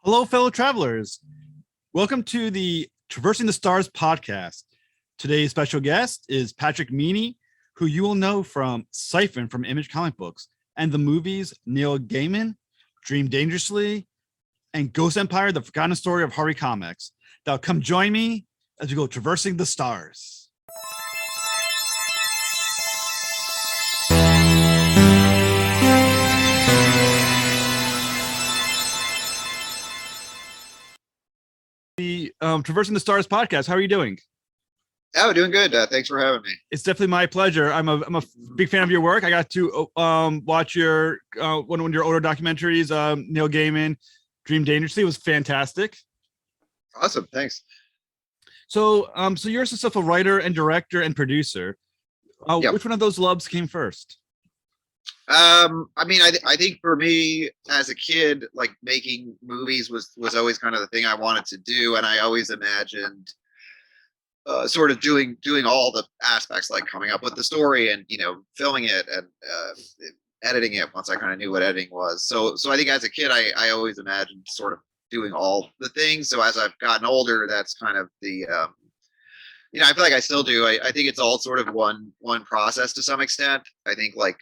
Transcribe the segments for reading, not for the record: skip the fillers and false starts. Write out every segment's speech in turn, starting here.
Hello, fellow travelers. Welcome to the Traversing the Stars podcast. Today's special guest is Patrick Meaney, who you will know from Siphon from Image Comic Books and the movies Neil Gaiman, Dream Dangerously, and Ghost Empire, the forgotten story of Harvey Comics. Now come join me as we go traversing the stars. The Traversing the Stars podcast. How are you doing? Oh, doing good. Thanks for having me. It's definitely my pleasure. I'm a big fan of your work. I got to watch your one of your older documentaries, Neil Gaiman, Dream Dangerously. It was fantastic. Awesome. Thanks. So you're a successful writer and director and producer. Yep. Which one of those loves came first? I think for me as a kid, like making movies was always kind of the thing I wanted to do, and I always imagined sort of doing all the aspects, like coming up with the story and filming it and editing it once I kind of knew what editing was. So I think as a kid, I always imagined sort of doing all the things. So as I've gotten older, that's kind of the I feel like I still do. I think it's all sort of one process to some extent. I think like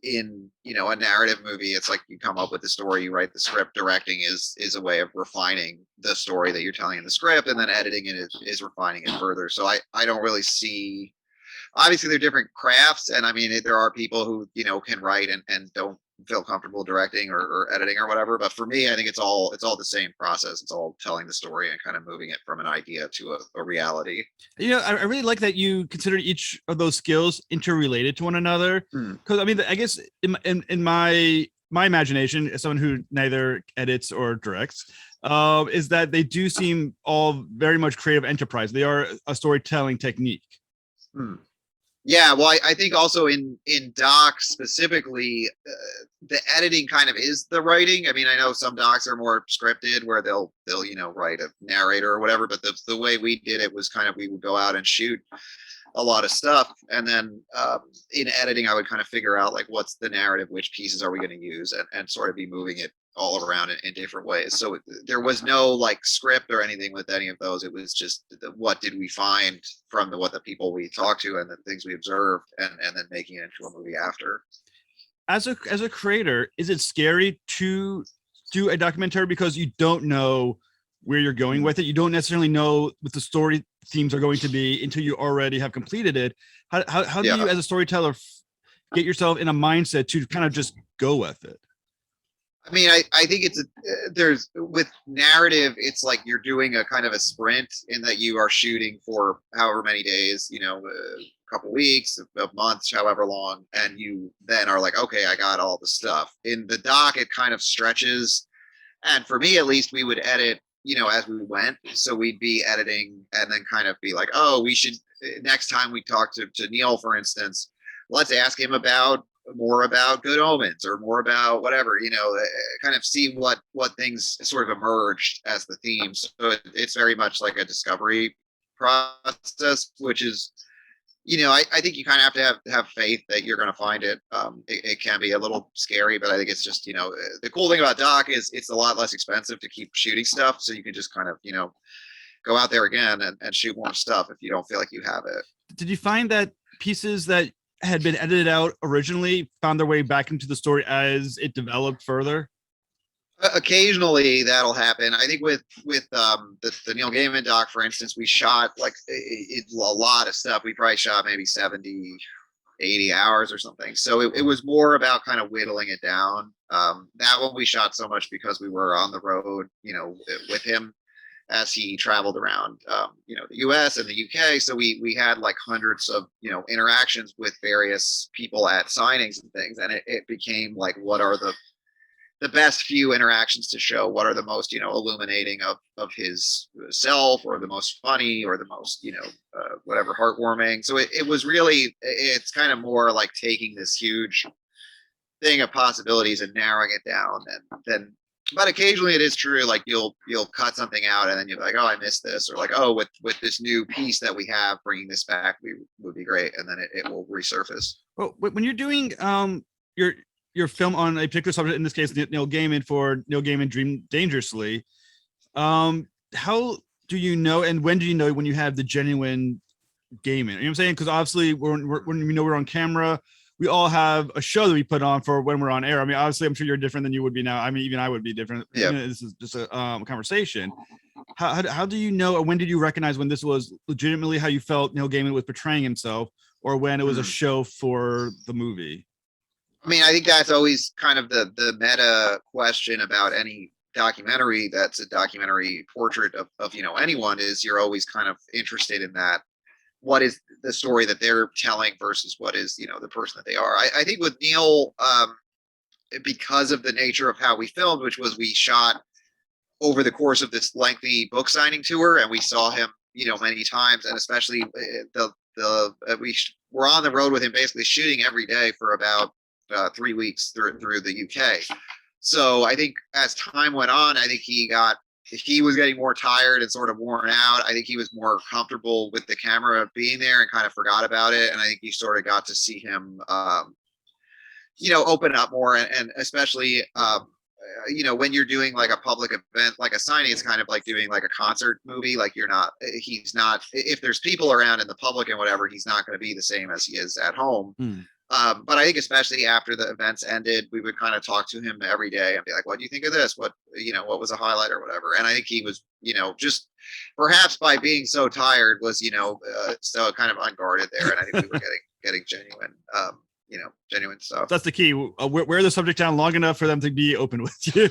in a narrative movie, it's like you come up with the story, you write the script. Directing is a way of refining the story that you're telling in the script, and then editing it is refining it further. So I don't really see. Obviously, they're different crafts, and I mean there are people who can write and don't feel comfortable directing or editing or whatever. But for me, I think it's all the same process. It's all telling the story and kind of moving it from an idea to a reality. I really like that you consider each of those skills interrelated to one another. Because I mean, I guess in my imagination, as someone who neither edits or directs, is that they do seem all very much creative enterprise. They are a storytelling technique. Yeah, well, I think also in docs specifically, the editing kind of is the writing. I mean, I know some docs are more scripted where they'll write a narrator or whatever, but the way we did it was kind of we would go out and shoot a lot of stuff, and then in editing I would kind of figure out like what's the narrative, which pieces are we going to use, and sort of be moving it all around in different ways. So there was no like script or anything with any of those. It was just what did we find from what the people we talked to and the things we observed, and then making it into a movie after. As a creator, is it scary to do a documentary because you don't know where you're going with it? You don't necessarily know what the story themes are going to be until you already have completed it. How do you, as a storyteller, get yourself in a mindset to kind of just go with it? I mean, I think there's with narrative, it's like you're doing a kind of a sprint in that you are shooting for however many days, a couple weeks, a month, however long, and you then are like, okay, I got all the stuff. In the doc, it kind of stretches, and for me at least, we would edit, as we went. So we'd be editing and then kind of be like, oh, we should next time we talk to Neil, for instance, let's ask him more about Good Omens or more about whatever, kind of see what things sort of emerged as the themes. So it's very much like a discovery process, which is, I think you kind of have to have faith that you're going to find it. It can be a little scary, but I think it's just, the cool thing about doc is it's a lot less expensive to keep shooting stuff. So you can just kind of, go out there again and shoot more stuff if you don't feel like you have it. Did you find that pieces that had been edited out originally found their way back into the story as it developed further? Occasionally that'll happen. I think with the Neil Gaiman doc, for instance, we shot like a lot of stuff. We probably shot maybe 70, 80 hours or something. So it was more about kind of whittling it down. That one we shot so much because we were on the road, with him as he traveled around, the US and the UK. So we had like hundreds of, interactions with various people at signings and things. And it became like, what are the best few interactions to show? What are the most, illuminating of his self, or the most funny, or the most, whatever, heartwarming. So it was really, it's kind of more like taking this huge thing of possibilities and narrowing it down. And then, but occasionally it is true, like you'll cut something out and then you're like, oh, I missed this, or like, oh, with this new piece that we have, bringing this back would be great, and then it will resurface. Well, when you're doing your your film on a particular subject, in this case, Neil Gaiman, for Neil Gaiman Dream Dangerously. How do you know, and when do you know when you have the genuine Gaiman? You know what I'm saying? Because obviously, when we know we're on camera, we all have a show that we put on for when we're on air. I mean, obviously, I'm sure you're different than you would be now. I mean, even I would be different. Yeah. This is just a conversation. How do you know, or when did you recognize when this was legitimately how you felt Neil Gaiman was portraying himself, or when it was a show for the movie? I mean, I think that's always kind of the meta question about any documentary that's a documentary portrait of anyone, is you're always kind of interested in that. What is the story that they're telling versus what is, the person that they are. I think with Neil, because of the nature of how we filmed, which was we shot over the course of this lengthy book signing tour, and we saw him, many times, and especially we were on the road with him basically shooting every day for about 3 weeks through the UK. So I think as time went on, I think he was getting more tired and sort of worn out. I think he was more comfortable with the camera being there and kind of forgot about it. And I think you sort of got to see him, open up more, and especially, when you're doing like a public event, like a signing, it's kind of like doing like a concert movie. Like he's not, if there's people around in the public and whatever, he's not going to be the same as he is at home. But I think especially after the events ended, we would kind of talk to him every day and be like, what do you think of this? What was a highlight or whatever? And I think he was, just perhaps by being so tired was, so kind of unguarded there. And I think we were getting genuine, genuine stuff. That's the key. Wear the subject down long enough for them to be open with you.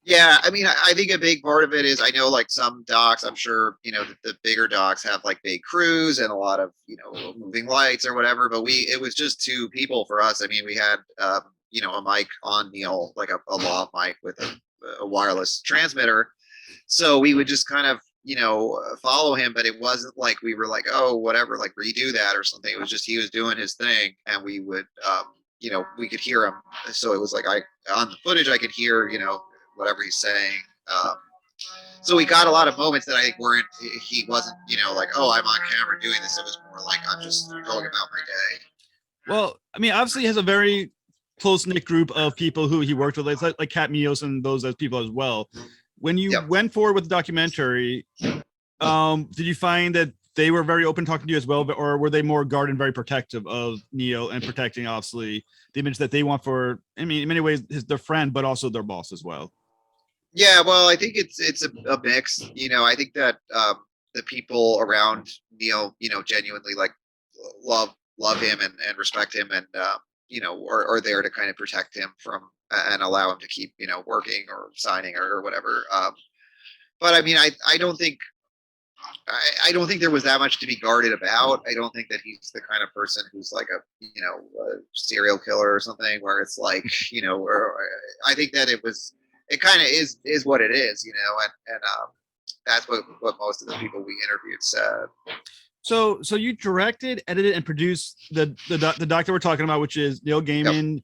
Yeah. I mean, I think a big part of it is, I know like some docs, I'm sure, the bigger docs have like big crews and a lot of, moving lights or whatever, but it was just 2 people for us. I mean, we had, a mic on Neil, like a lav mic with a wireless transmitter. So we would just kind of, follow him, but it wasn't like we were like, oh, whatever, like redo that or something. It was just, he was doing his thing, and we would, we could hear him. So it was like, on the footage, I could hear, whatever he's saying. So we got a lot of moments that I think he wasn't, like, oh, I'm on camera doing this. It was more like, I'm just going about my day. Well, I mean, obviously he has a very close-knit group of people who he worked with, like Kat Mios and those as people as well. When you went forward with the documentary, did you find that they were very open talking to you as well, or were they more guarded and very protective of Neil and protecting, obviously, the image that they want for, I mean, in many ways, their friend, but also their boss as well? Yeah, well, I think it's a mix. I think that the people around Neil, genuinely like love him and respect him, and are there to kind of protect him from and allow him to keep, working or signing or whatever. But I mean, I don't think there was that much to be guarded about. I don't think that he's the kind of person who's like a serial killer or something, where it's like, or I think that it kind of is what it is, and that's what most of the people we interviewed said. So you directed, edited, and produced the doc that we're talking about, which is Neil Gaiman,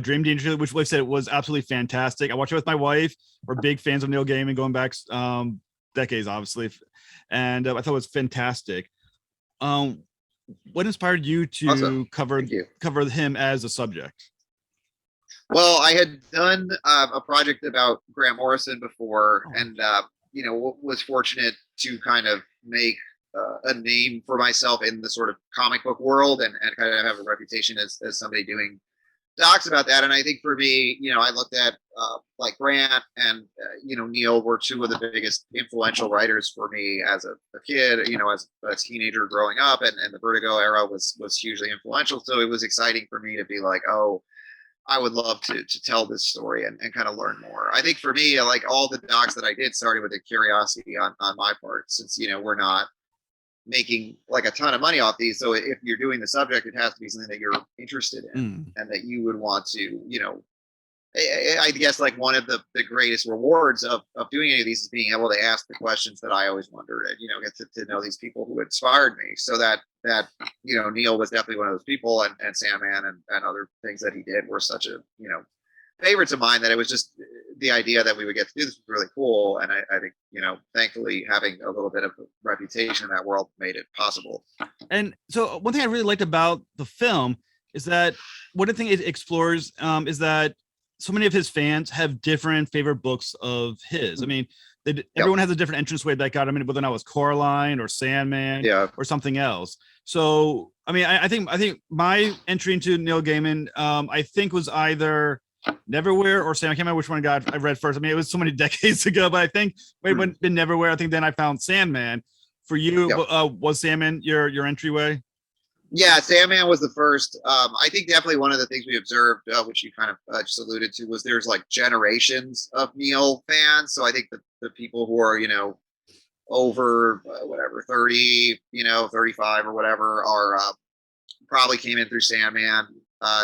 Dream Dangerously, which, like I said, it was absolutely fantastic. I watched it with my wife. We're big fans of Neil Gaiman, going back decades, obviously, and I thought it was fantastic. What inspired you to cover him as a subject? Well, I had done a project about Grant Morrison before, and was fortunate to kind of make a name for myself in the sort of comic book world, and kind of have a reputation as somebody doing docs about that. And I think for me, I looked at like Grant and Neil were 2 of the biggest influential writers for me as a kid, as a teenager growing up, and the Vertigo era was hugely influential. So it was exciting for me to be like, oh, I would love to tell this story and kind of learn more. I think for me, like all the docs that I did started with a curiosity on my part, since we're not making like a ton of money off these. So if you're doing the subject, it has to be something that you're interested in and that you would want to, I guess like one of the greatest rewards of doing any of these is being able to ask the questions that I always wondered, and, get to know these people who inspired me. So that Neil was definitely one of those people, and Sandman and other things that he did were such a, favorites of mine, that it was just the idea that we would get to do this was really cool. And I think, thankfully having a little bit of a reputation in that world made it possible. And so one thing I really liked about the film is that one of the things it explores is that so many of his fans have different favorite books of his. I mean, everyone has a different entranceway that got him in, whether or not it was Coraline or Sandman or something else. So, I mean, I think my entry into Neil Gaiman, I think was either Neverwhere or Sandman. I can't remember which one I read first. I mean, it was so many decades ago, but I think it would have been Neverwhere. I think then I found Sandman. For you, was Sandman your entryway? Yeah, Sandman was the first. I think definitely one of the things we observed, which you kind of just alluded to, was there's like generations of Neil fans. So I think the people who are, over whatever, 30, 35 or whatever are probably came in through Sandman.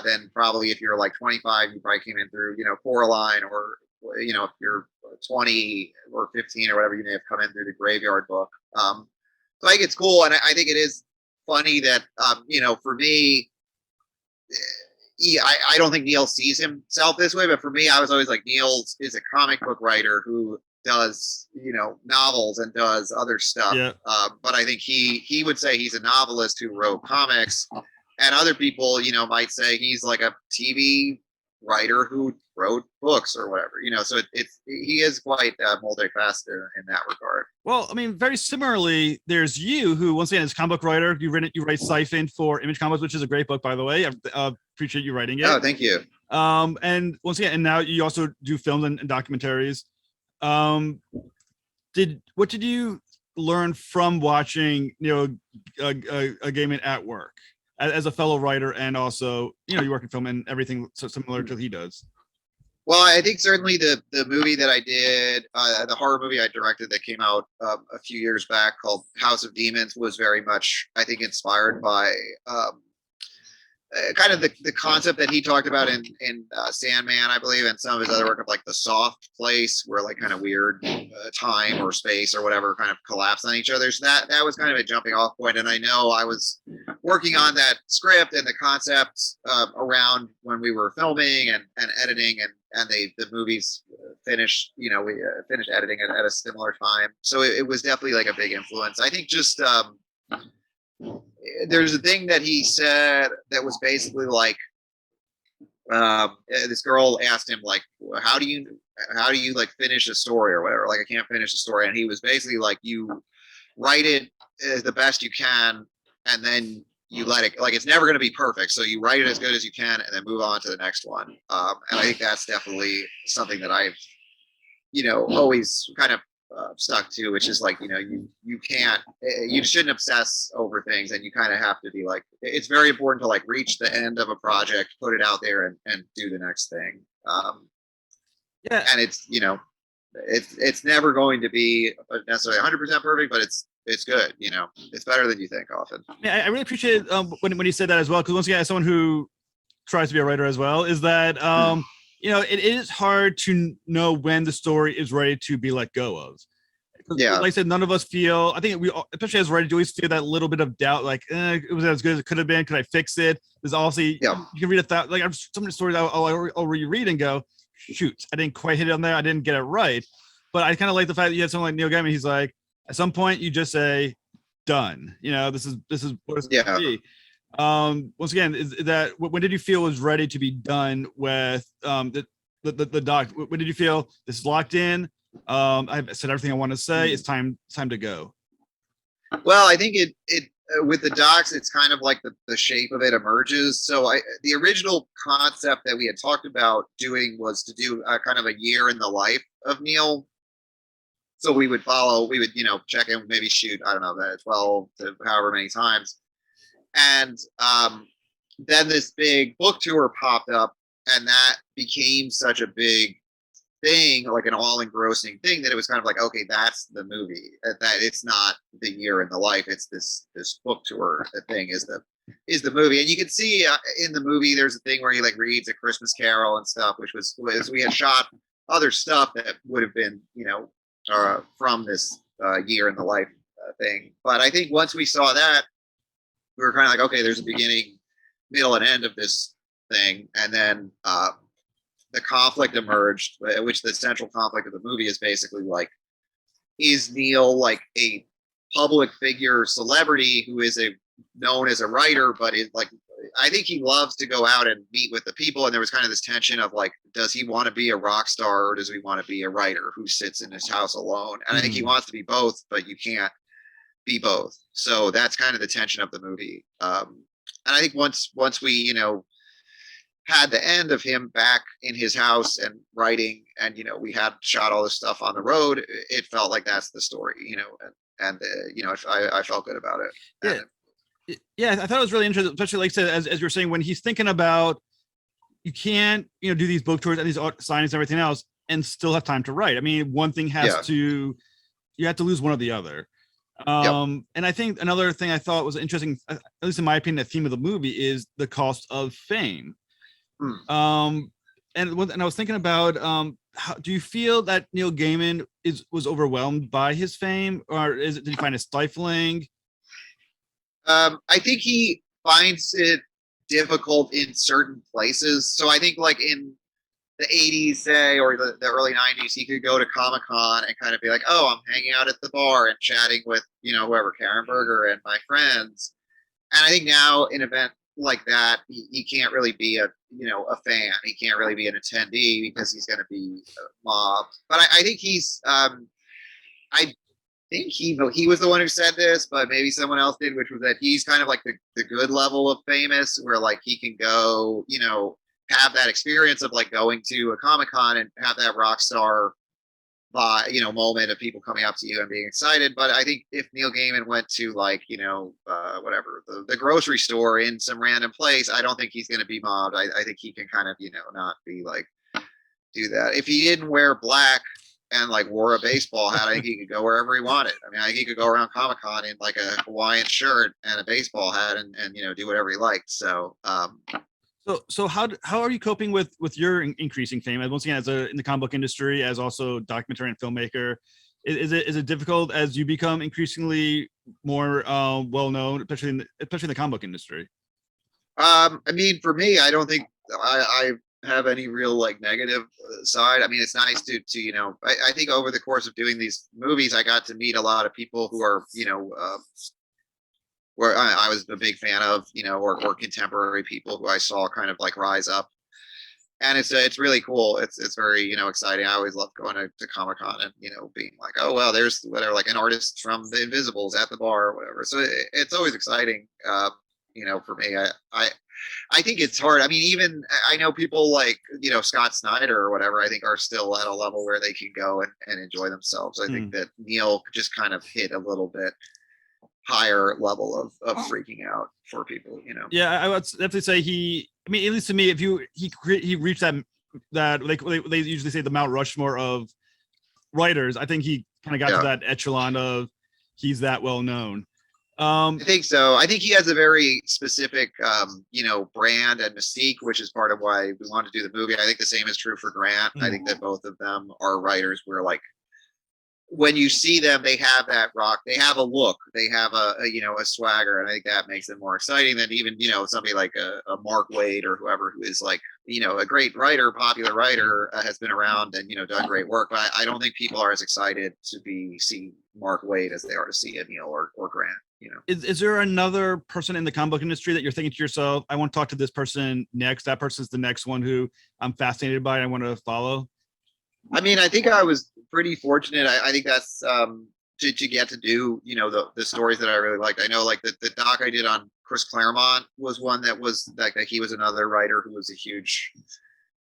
Then probably if you're like 25, you probably came in through, Coraline, or, if you're 20 or 15 or whatever, you may have come in through the Graveyard book. So I think it's cool. And I think it is funny that, for me, I don't think Neil sees himself this way, but for me, I was always like, Neil is a comic book writer who does, novels and does other stuff. Yeah. But I think he would say he's a novelist who wrote comics, and other people, might say he's like a TV writer who wrote books or whatever, so he is quite multifaceted in that regard. Well, I mean, very similarly, there's you, who once again is a comic book writer. You write Siphon for Image Comics, which is a great book, by the way. I appreciate you writing it. Oh, thank you. And once again, and now you also do films and documentaries. What did you learn from watching a Gaiman at work as a fellow writer, and also you work in film and everything so similar to he does? Well, I think certainly the movie that I did, the horror movie I directed that came out a few years back called House of Demons, was very much, I think, inspired by kind of the concept that he talked about in Sandman, I believe, and some of his other work of like the soft place, where like kind of weird time or space or whatever kind of collapse on each other. So that was kind of a jumping off point. And I know I was working on that script and the concepts around when we were filming and editing, and the movies finished, we finished editing it at a similar time. So it was definitely like a big influence. I think just there's a thing that he said that was basically like, this girl asked him like, how do you like finish a story or whatever? Like, I can't finish a story. And he was basically like, you write it the best you can, and then you let it, like, it's never going to be perfect. So you write it as good as you can and then move on to the next one. And I think that's definitely something that I've, always kind of stuck to, which is like, you can't, you shouldn't obsess over things, and you kind of have to be like, it's very important to like reach the end of a project, put it out there, and do the next thing. And it's, it's never going to be necessarily 100% perfect, but it's good. It's better than you think often. Yeah, I really appreciate when he said that as well, because once again, as someone who tries to be a writer as well, is that it is hard to know when the story is ready to be let go of. Yeah, like I said, none of us feel, I think we, especially as writers, always feel that little bit of doubt, like it was as good as it could have been. Could I fix it? There's obviously, you can read like so many stories I'll reread and go, shoot, I didn't quite hit it on there. I didn't get it right. But I kind of like the fact that you had someone like Neil Gaiman. He's like, at some point you just say, done. This is what it's going to be. Once again, is that when did you feel was ready to be done with the doc? When did you feel this is locked in? I've said everything I want to say. It's time to go. Well, I think it with the docs, it's kind of like the shape of it emerges. So the original concept that we had talked about doing was to do kind of a year in the life of Neil. So we would check in, maybe shoot, I don't know, 12 to however many times. And then this big book tour popped up, and that became such a big thing, like an all-engrossing thing, that it was kind of like, okay, that's the movie. That it's not the year in the life, it's this book tour thing is the movie. And you can see in the movie there's a thing where he like reads A Christmas Carol and stuff, which was we had shot other stuff that would have been from this year in the life thing. But I think once we saw that, we were kind of like, okay, there's a beginning, middle, and end of this thing. And then the conflict emerged, which the central conflict of the movie is basically like, is Neil like a public figure celebrity who is known as a writer, but is like I think he loves to go out and meet with the people, and there was kind of this tension of like, does he want to be a rock star or does he want to be a writer who sits in his house alone? And I think he wants to be both, but you can't be both. So that's kind of the tension of the movie. And I think once we, had the end of him back in his house and writing, and we had shot all this stuff on the road, it felt like that's the story, and I felt good about it. Yeah, I thought it was really interesting, especially like I said, as you're saying, when he's thinking about, you can't do these book tours and these signings and everything else and still have time to write. I mean, one thing has to, you have to lose one or the other. And I think another thing I thought was interesting, at least in my opinion, the theme of the movie is the cost of fame. And I was thinking about, how do you feel that Neil Gaiman was overwhelmed by his fame, or did he find it stifling? I think he finds it difficult in certain places. So I think like in the 80s, say, or the early 90s, he could go to Comic-Con and kind of be like, oh, I'm hanging out at the bar and chatting with, whoever, Karen Berger and my friends. And I think now an event like that, he can't really be a fan. He can't really be an attendee because he's going to be mobbed. But I think he's I think he was the one who said this, but maybe someone else did, which was that he's kind of like the good level of famous, where like he can go, have that experience of like going to a Comic-Con and have that rock star moment of people coming up to you and being excited. But I think if Neil Gaiman went to like, whatever, the grocery store in some random place, I don't think he's going to be mobbed. I think he can kind of, not be like, do that. If he didn't wear black and like wore a baseball hat, I think he could go wherever he wanted. I mean, I think he could go around Comic-Con in like a Hawaiian shirt and a baseball hat and do whatever he liked. So, So how are you coping with your increasing fame? As once again, in the comic book industry, as also documentary and filmmaker, is it difficult as you become increasingly more well known, especially in the comic book industry? I mean, for me, I don't think I have any real like negative side. I mean, it's nice to I think over the course of doing these movies, I got to meet a lot of people who are where I was a big fan of, or contemporary people who I saw kind of like rise up. And it's really cool. It's very, exciting. I always love going to Comic-Con and, being like, oh, well, there's whatever, like an artist from the Invisibles at the bar or whatever. So it's always exciting. For me, I think it's hard. I mean, even I know people like, Scott Snyder or whatever, I think are still at a level where they can go and enjoy themselves. I think that Neil just kind of hit a little bit higher level of freaking out for people, Yeah, I would definitely say at least to me, if he reached that like they usually say the Mount Rushmore of writers, I think he kind of got to that echelon of he's that well known. I think so. I think he has a very specific brand and mystique, which is part of why we wanted to do the movie. I think the same is true for Grant. I think that both of them are writers where like when you see them, they have that rock, they have a look, they have a swagger, and I think that makes them more exciting than even somebody like a Mark Waid or whoever, who is like a great writer, popular writer, has been around and done great work. But I don't think people are as excited to see Mark Waid as they are to see a Neil or Grant. Is there another person in the comic book industry that you're thinking to yourself, I want to talk to this person next, that person's the next one who I'm fascinated by, I want to follow? I mean, I think I was pretty fortunate. I think that's to get to do, the stories that I really liked. I know like the doc I did on Chris Claremont was one that was like he was another writer who was a huge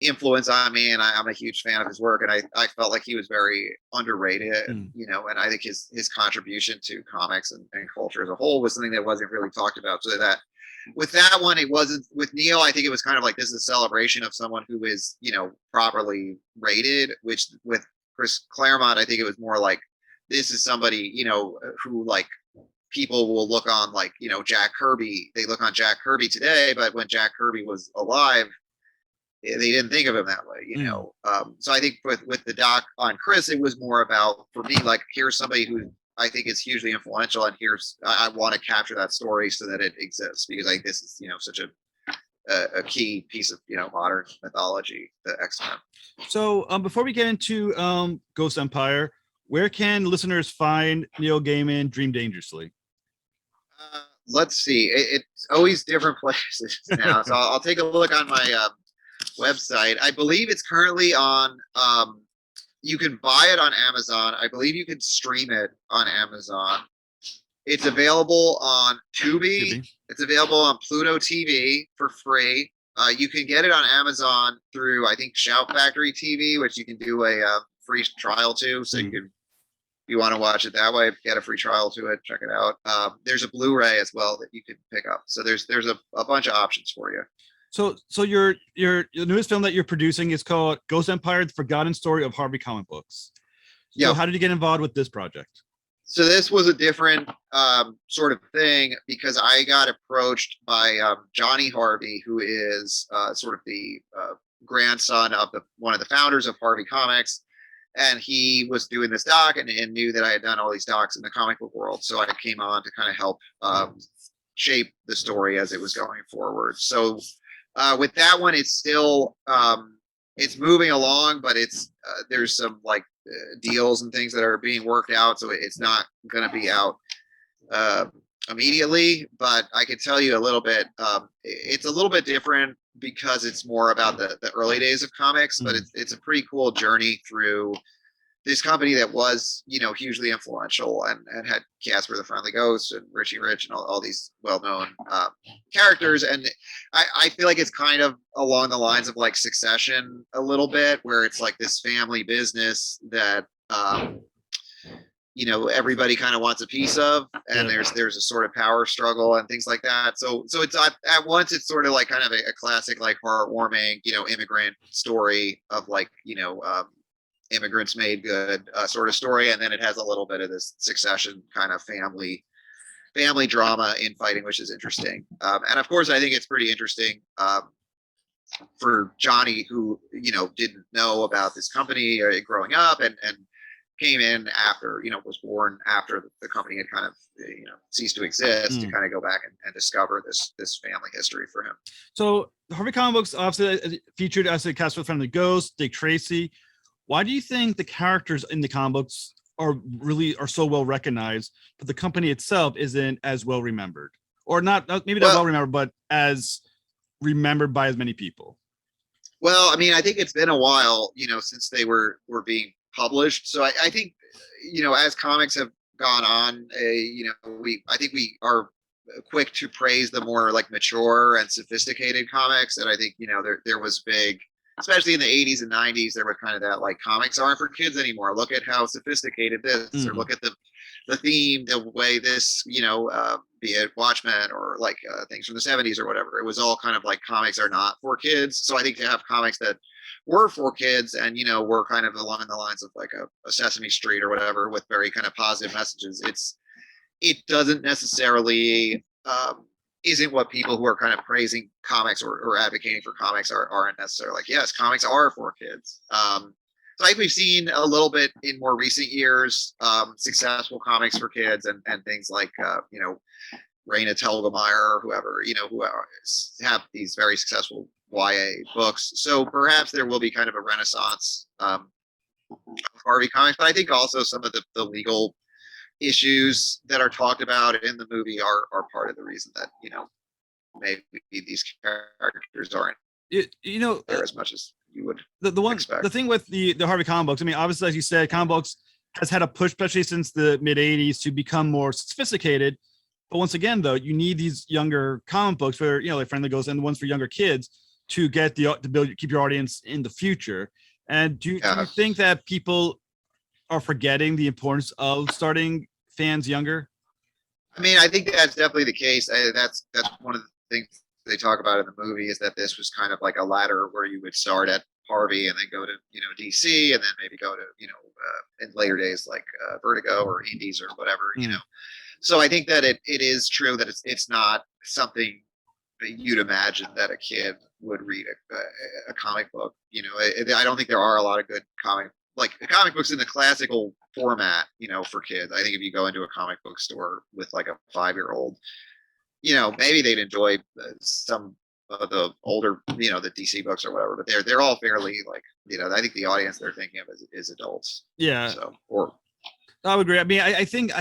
influence on me, and I'm a huge fan of his work, and I felt like he was very underrated, and I think his contribution to comics and culture as a whole was something that wasn't really talked about. So that with that one, it wasn't. With Neil, I think it was kind of like, this is a celebration of someone who is properly rated, which with Chris Claremont, I think it was more like, this is somebody who like people will look on like Jack Kirby. They look on Jack Kirby today, but when Jack Kirby was alive, they didn't think of him that way, so I think with the doc on Chris, it was more about, for me, like, here's somebody who I think is hugely influential, and I want to capture that story so that it exists, because like this is such a key piece of modern mythology, the X-Men. So before we get into Ghost Empire, where can listeners find Neil Gaiman Dream Dangerously? let's see. It's always different places now. So I'll take a look on my website. I believe it's currently on. You can buy it on Amazon. I believe you can stream it on Amazon. It's available on Tubi. It's available on Pluto TV for free. You can get it on Amazon through, I think, Shout Factory TV, which you can do a free trial to. So you can, if you want to watch it that way, get a free trial to it. Check it out. There's a Blu-ray as well that you can pick up. So there's a bunch of options for you. So your newest film that you're producing is called Ghost Empire: The Forgotten Story of Harvey Comic Books. So yeah. How did you get involved with this project? So this was a different sort of thing because I got approached by Johnny Harvey, who is sort of the grandson of one of the founders of Harvey Comics. And he was doing this doc and knew that I had done all these docs in the comic book world. So I came on to kind of help shape the story as it was going forward. So with that one, it's still it's moving along, but it's there's some like deals and things that are being worked out, so it's not going to be out immediately. But I can tell you a little bit. It's a little bit different because it's more about the early days of comics, but it's a pretty cool journey through this company that was, hugely influential and had Casper the Friendly Ghost and Richie Rich and all these well-known characters. And I feel like it's kind of along the lines of like Succession a little bit, where it's like this family business that, everybody kind of wants a piece of, and there's a sort of power struggle and things like that. So it's at once it's sort of like kind of a classic, like heartwarming, immigrant story of like, immigrants made good sort of story, and then it has a little bit of this Succession kind of family drama infighting, which is interesting. And of course, I think it's pretty interesting for Johnny, who didn't know about this company growing up, and came in after, was born after the company had kind of ceased to exist, to kind of go back and discover this family history for him. So Harvey Comic Books obviously featured as a Casper the Friendly Ghost, Dick Tracy. Why do you think the characters in the comic books are so well recognized, but the company itself isn't as well remembered, or not well remembered, but as remembered by as many people? Well, I mean, I think it's been a while, since they were being published. So I think, as comics have gone on, I think we are quick to praise the more like mature and sophisticated comics. And I think, there was big, especially in the 80s and 90s, there was kind of that like comics aren't for kids anymore. Look at how sophisticated this, or look at the theme, the way this, be it Watchmen or like things from the 70s or whatever. It was all kind of like comics are not for kids. So I think to have comics that were for kids and, were kind of along the lines of like a Sesame Street or whatever with very kind of positive messages, it doesn't necessarily isn't what people who are kind of praising comics or advocating for comics aren't necessarily like, yes, comics are for kids. So I think we've seen a little bit in more recent years, successful comics for kids and things like, Raina Telgemeier or whoever, who have these very successful YA books. So perhaps there will be kind of a renaissance of Harvey Comics, but I think also some of the legal issues that are talked about in the movie are part of the reason that maybe these characters aren't there as much as you would expect. The thing with the Harvey comic books, I mean, obviously, as you said, comic books has had a push, especially since the mid 80s, to become more sophisticated. But once again, though, you need these younger comic books for like Friendly Ghost and the ones for younger kids to get to keep your audience in the future. And do you think that people are forgetting the importance of starting fans younger? I mean, I think that's definitely the case. That's one of the things they talk about in the movie, is that this was kind of like a ladder where you would start at Harvey and then go to DC and then maybe go to in later days like Vertigo or Indies or whatever. So I think that it is true that it's not something that you'd imagine that a kid would read a comic book. I don't think there are a lot of good comic books in the classical format, for kids. I think if you go into a comic book store with like a 5-year-old, maybe they'd enjoy some of the older, the DC books or whatever, but they're all fairly like, I think the audience they're thinking of is adults. Yeah. So, or I would agree. I mean, I think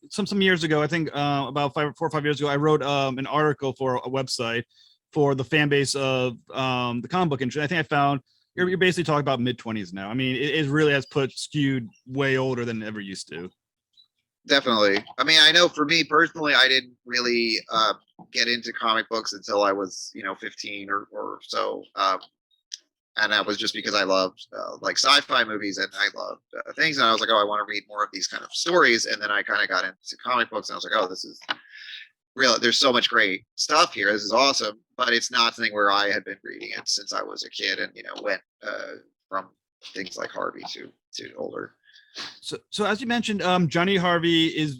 some years ago, I think about 4 or 5 years ago, I wrote an article for a website for the fan base of the comic book industry. I think I found you're basically talking about mid-20s now. I mean, it really has skewed way older than it ever used to. Definitely. I mean, I know for me personally, I didn't really get into comic books until I was, 15 or so. And that was just because I loved like sci-fi movies and I loved things. And I was like, oh, I want to read more of these kind of stories. And then I kind of got into comic books and I was like, oh, this is real. There's so much great stuff here. This is awesome. But it's not something where I had been reading it since I was a kid and, went from things like Harvey to older. So as you mentioned, Johnny Harvey is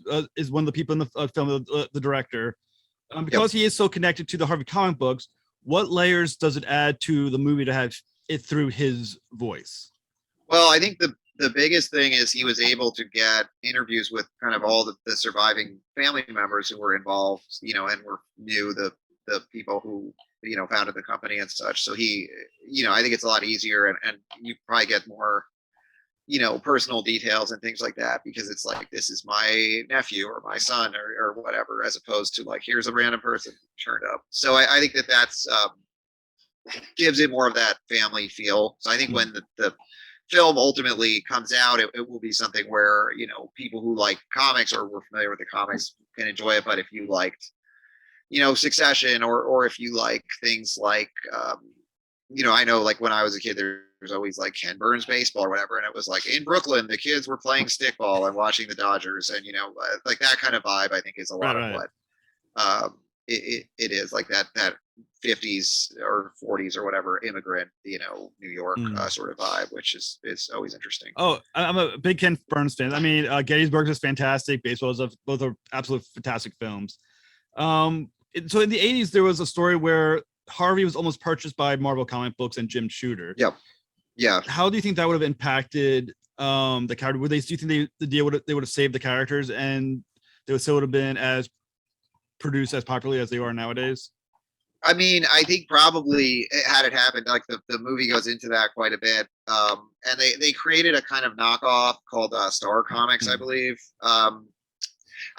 one of the people in the film, the director. Because he is so connected to the Harvey comic books, what layers does it add to the movie to have it through his voice? Well, I think the biggest thing is he was able to get interviews with kind of all the surviving family members who were involved, and knew the people who founded the company and such. So he, I think it's a lot easier, and you probably get more personal details and things like that because it's like this is my nephew or my son or whatever, as opposed to like here's a random person turned up. So I think that's gives it more of that family feel. So I think when the film ultimately comes out, it will be something where people who like comics or were familiar with the comics can enjoy it. But if you liked Succession or if you like things like I know like when I was a kid there's always like Ken Burns baseball or whatever, and it was like in Brooklyn the kids were playing stickball and watching the Dodgers, and like that kind of vibe I think is a lot of what it is, like that 50s or 40s or whatever immigrant New York sort of vibe, which is always interesting. Oh, I'm a big Ken Burns fan. I mean, Gettysburg is fantastic. Baseball is both are absolute fantastic films. So in the 80s there was a story where Harvey was almost purchased by Marvel Comic Books and Jim Shooter. Yeah. How do you think that would have impacted the character? Do you think they would have saved the characters and they would still have been as produced as popularly as they are nowadays? I mean, I think probably had it happened, like the movie goes into that quite a bit. And they created a kind of knockoff called Star Comics, I believe.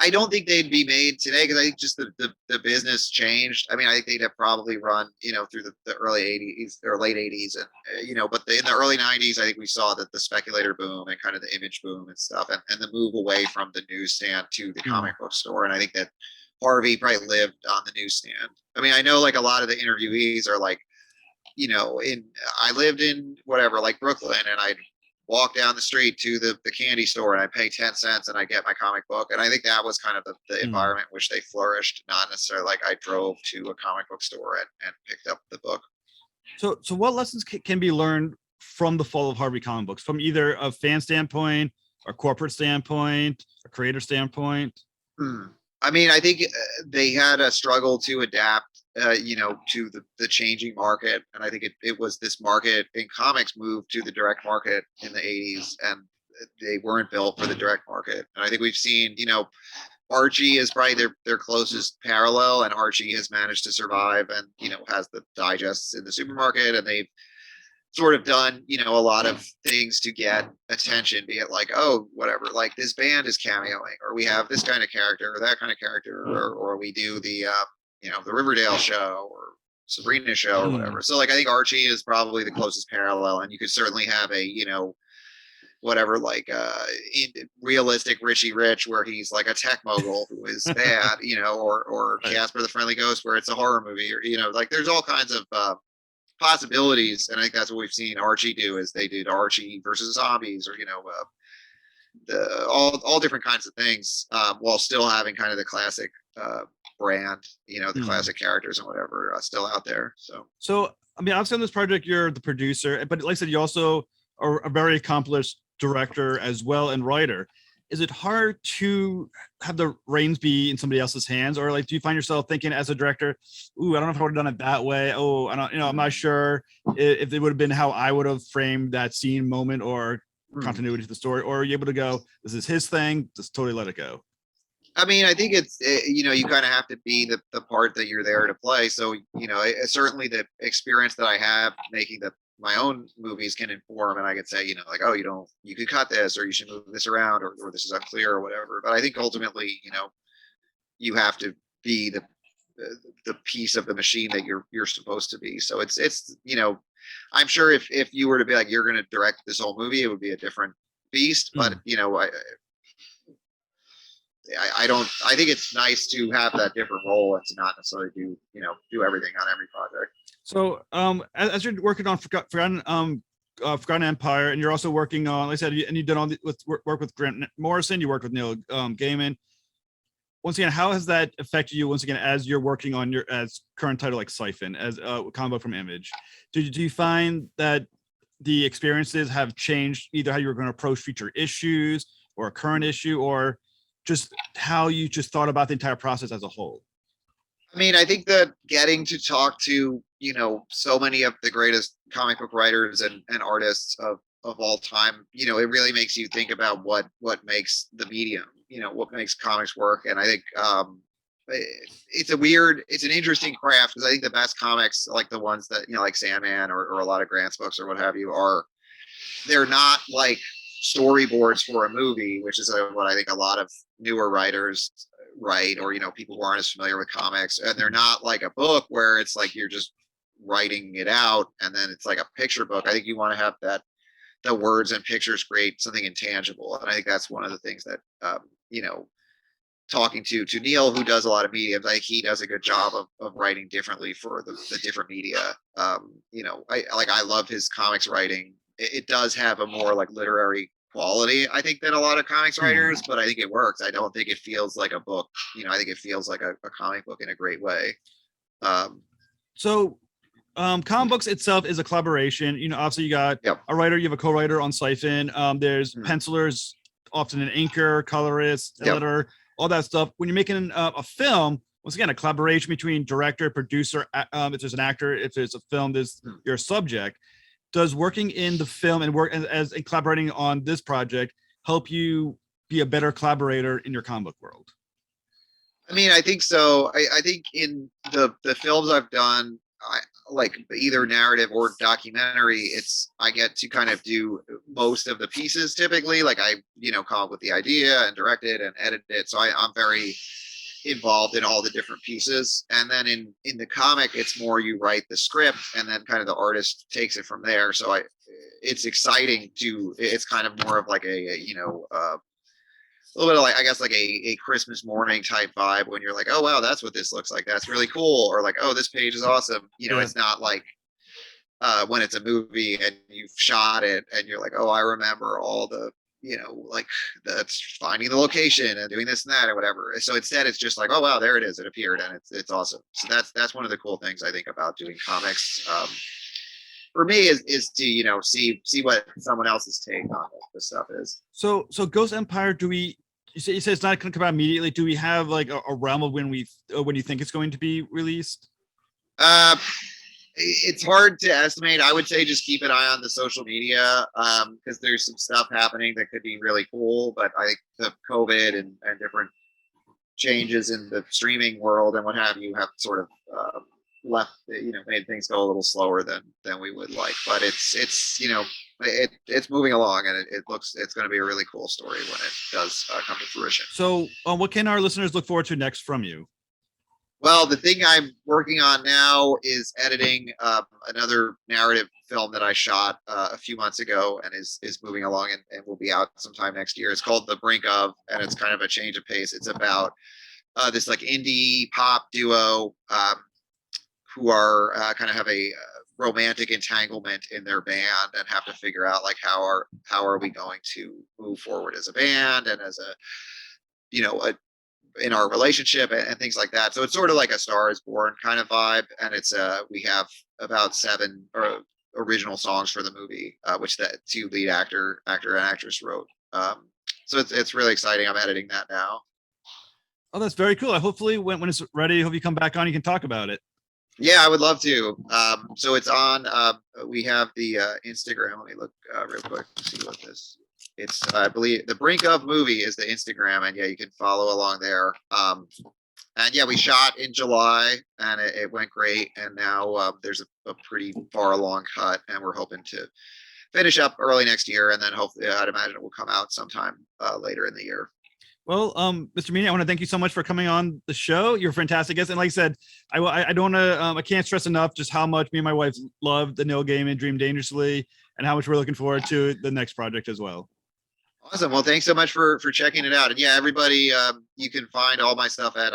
I don't think they'd be made today because I think just the business changed. I mean, I think they'd have probably run, through the early 80s or late 80s. And, but in the early 90s, I think we saw that the speculator boom and kind of the image boom and stuff and the move away from the newsstand to the comic book store. And I think that Harvey probably lived on the newsstand. I mean, I know like a lot of the interviewees are like, I lived in whatever, like Brooklyn, and I'd walk down the street to the candy store and I pay 10 cents and I get my comic book. And I think that was kind of the environment in which they flourished, not necessarily like I drove to a comic book store and picked up the book. So what lessons can be learned from the fall of Harvey comic books, from either a fan standpoint, a corporate standpoint, a creator standpoint? I mean, I think they had a struggle to adapt, to the changing market. And I think it was this market in comics moved to the direct market in the 80s, and they weren't built for the direct market. And I think we've seen, Archie is probably their closest parallel, and Archie has managed to survive and, has the digests in the supermarket, and they've sort of done, a lot of things to get attention, be it like, oh, whatever, like this band is cameoing, or we have this kind of character or that kind of character, or we do the, the Riverdale show or Sabrina show or whatever. So like, I think Archie is probably the closest parallel, and you could certainly have a, whatever, like realistic Richie Rich where he's like a tech mogul who is bad, or Casper the Friendly Ghost where it's a horror movie, or, like there's all kinds of, possibilities, and I think that's what we've seen Archie do. Is they did Archie versus zombies, or all different kinds of things, while still having kind of the classic brand, the classic characters and whatever still out there. So I mean, obviously on this project you're the producer, but like I said, you also are a very accomplished director as well and writer. Is it hard to have the reins be in somebody else's hands, or like do you find yourself thinking as a director, ooh, I don't know if I would have done it that way, oh, I don't, I'm not sure if it would have been how I would have framed that scene, moment, or continuity to the story, or are you able to go, this is his thing, just totally let it go? I mean, I think it's, you kind of have to be the part that you're there to play. So, certainly the experience that I have making my own movies can inform, and I could say, like, oh, you could cut this, or you should move this around, or this is unclear, or whatever. But I think ultimately, you have to be the piece of the machine that you're supposed to be. So it's I'm sure if you were to be like, you're going to direct this whole movie, it would be a different beast. But I don't. I think it's nice to have that different role and to not necessarily do everything on every project. So, as you're working on Forgotten Empire, and you're also working on, like I said, and you've done all work with Grant Morrison, you worked with Neil Gaiman. Once again, how has that affected you? Once again, as you're working on your as current title like Siphon, as a comic book from Image, do you find that the experiences have changed either how you were going to approach future issues or a current issue, or just how you just thought about the entire process as a whole? I mean, I think that getting to talk to, so many of the greatest comic book writers and artists of all time, it really makes you think about what makes the medium, what makes comics work. And I think it's an interesting craft, because I think the best comics, like the ones that, like Sandman or a lot of Grant's books or what have you, they're not like storyboards for a movie, which is what I think a lot of newer writers write, or people who aren't as familiar with comics. And they're not like a book where it's like you're just writing it out and then it's like a picture book. I think you want to have the words and pictures create something intangible, and I think that's one of the things that talking to Neil, who does a lot of mediums, I think he does a good job of writing differently for the different media. I love his comics writing. It does have a more like literary quality, I think, than a lot of comics writers, but I think it works. I don't think it feels like a book. I think it feels like a comic book in a great way. Comic books itself is a collaboration. Obviously you got a writer, you have a co-writer on Siphon. There's pencilers, often an inker, colorist, editor, all that stuff. When you're making a film, once again, a collaboration between director, producer, if there's an actor, if there's a film, there's your subject. Does working in the film and collaborating on this project help you be a better collaborator in your comic book world? I mean, I think so. I think in the films I've done, like either narrative or documentary, I get to kind of do most of the pieces typically. Like I, come up with the idea and direct it and edit it. So I'm very involved in all the different pieces. And then in the comic, it's more you write the script and then kind of the artist takes it from there. So it's exciting it's kind of more of like a little bit of like, I guess, like a Christmas morning type vibe, when you're like, oh wow, that's what this looks like, that's really cool, or like, oh, this page is awesome. It's not like when it's a movie and you've shot it and you're like, oh, I remember all the like that's finding the location and doing this and that or whatever. So instead it's just like, oh wow, there it is, it appeared, and it's awesome. So that's one of the cool things I think about doing comics for me is to see what someone else's take on the stuff is. So Ghost Empire, you say it's not going to come out immediately. Do we have like a realm of when you think it's going to be released? It's hard to estimate. I would say just keep an eye on the social media, because there's some stuff happening that could be really cool. But I think the COVID and different changes in the streaming world and what have you have sort of made things go a little slower than we would like. But it's moving along, and it's going to be a really cool story when it does come to fruition. So what can our listeners look forward to next from you? Well, the thing I'm working on now is editing another narrative film that I shot a few months ago, and is moving along and will be out sometime next year. It's called The Brink Of, and it's kind of a change of pace. It's about this like indie pop duo who are kind of have a romantic entanglement in their band and have to figure out like how are we going to move forward as a band and as in our relationship and things like that. So it's sort of like a Star Is Born kind of vibe, and it's we have about 7 original songs for the movie, which the 2 lead actor and actress wrote. So it's really exciting. I'm editing that now. Oh, that's very cool. Hopefully when it's ready, I hope you come back on, you can talk about it. Yeah, I would love to. So it's on, we have the Instagram. Let me look real quick to see what this, it's, I believe The Brink Of Movie is the Instagram, and yeah, you can follow along there. And yeah, we shot in July, and it went great. And now there's a pretty far along cut, and we're hoping to finish up early next year, and then hopefully, I'd imagine it will come out sometime later in the year. Well, Mr. Meaney, I want to thank you so much for coming on the show. You're a fantastic guest, and like I said, I don't want to, I can't stress enough just how much me and my wife loved the Neil Gaiman Dream Dangerously, and how much we're looking forward to the next project as well. Awesome. Well, thanks so much for checking it out. And yeah, everybody, you can find all my stuff at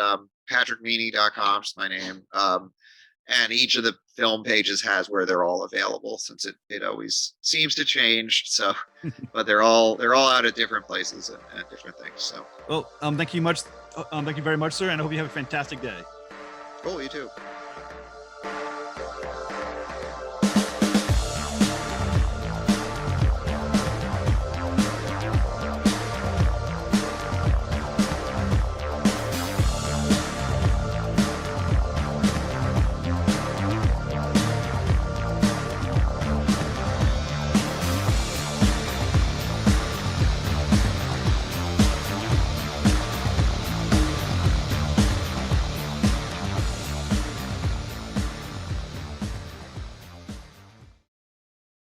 patrickmeaney.com. It's my name. And each of the film pages has where they're all available, since it always seems to change. So, but they're all out at different places and different things. So, well, thank you very much, sir, and I hope you have a fantastic day. cool. You too.